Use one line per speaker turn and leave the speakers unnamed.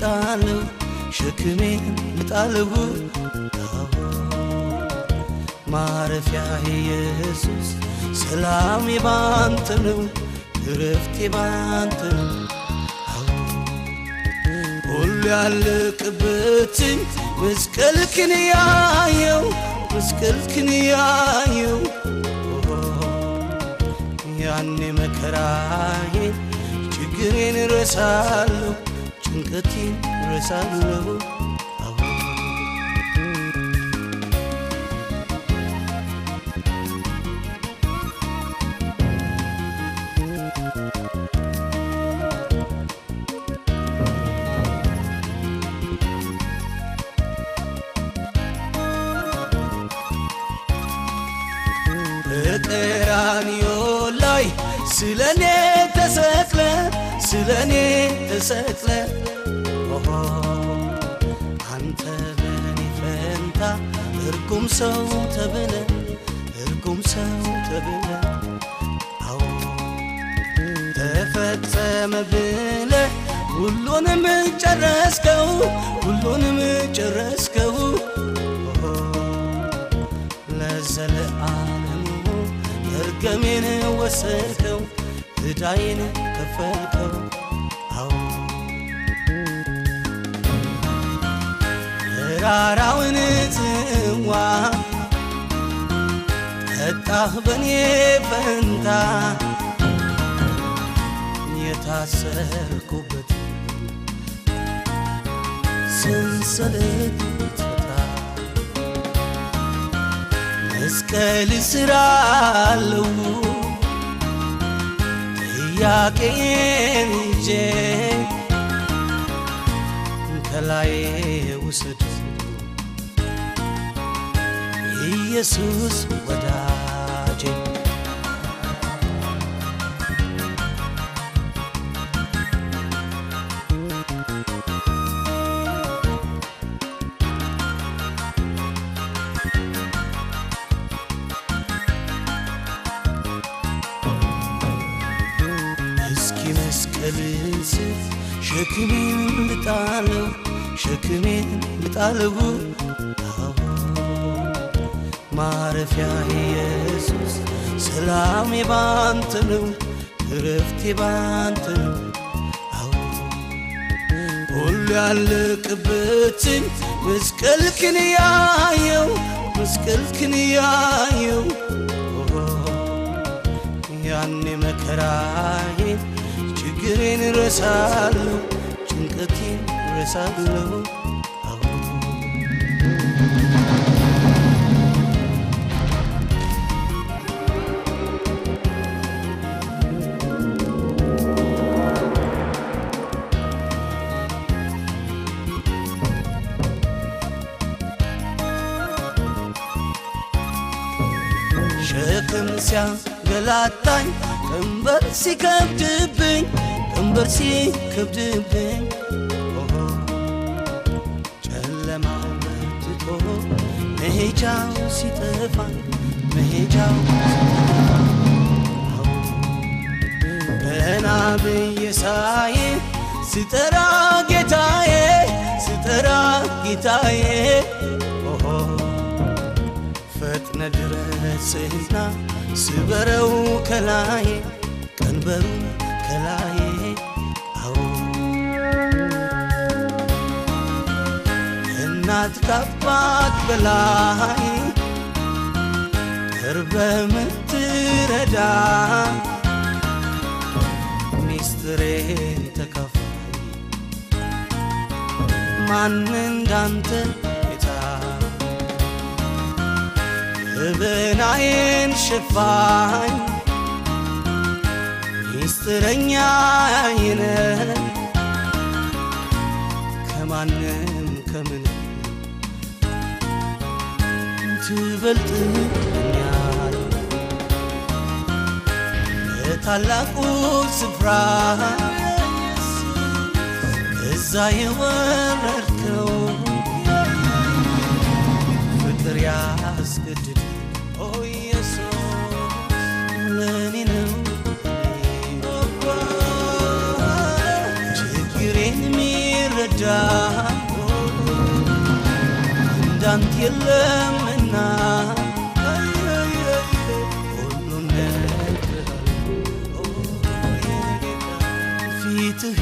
ልጣለው ሸክሜን ልጣለው ማረፊያ ኢየሱስ ሰላሜ ባንተ ነው እረፍቴ ባንተ ነው ሁሉ ያለቅበት መስቀልክን ያየው መስቀልክን ያየው ያኔ መከራዬ ችግሬን ረሳለሁ ጭንቀቴን ረሳለሁ በቀራንዮ ላይ ስለኔ ተሰቅለ ስለኔ ተሰቅለ አንተ በኔ ፈንታ እርጉም ሰው ተብለ እርጉም ሰው ተብለ አዎ ተፈጸመ ብለ ሁሉንም ጨረስከው ሁሉንም ጨረስከው ለዘለዓለሙ እርገሜን ወሰድከው ዕዳዬን ከፈልከው አዎ መራራውን ጽዋ ጠጣህ በኔ ፈንታ የታሰርኩበት ሰንሰለት ፈታ መስቀል ስራ አለው ጥያቄን ይዤ ከላይ ውሰድ ኢየሱስ ወዳጄ እስኪ መስቀልን ስት ሸክሜን ልጣለው ሸክሜን ልጣለው ማረፊያ ኢየሱስ ሰላሜ ባንተ ነው እረፍቴ ባንተ ነው አዎ ሁሉ ያለቅበትን መስቀልክን ያየው መስቀልክን ያየው ያኔ መከራዬ ችግሬን ረሳለሁ ጭንቀቴን ረሳለሁ ሸክም ሲያንገላታኝ ቀንበር ሲከብድብኝ ቀንበር ሲከብድብኝ ጨለማው በርትቶ መሄጃው ሲጠፋኝ መሄጃው ገና ብዬ ሳይ ስጠራ ጌታዬ ስጠራ ጌታዬ ፈጥነ ድረስና ስበረው ከላይ ቀንበሩ ከላይ አዎ እናት ከአባት በላይ ቅርበ ምትረዳ ሚስጥሬን ተካፋይ ማን እንዳንተ በናዬን ሸፋኝ ሚስጥረኛዬ ነህ ከማንም ከምንም ትበልጥኛል በታላቁ ስፍራ ከዛ የወረድከው ፍቅር ያስገድድ ለኔ ነው ችግሬን የሚረዳ እንዳንተ የለምና ሁሉን ነገር ፊትህ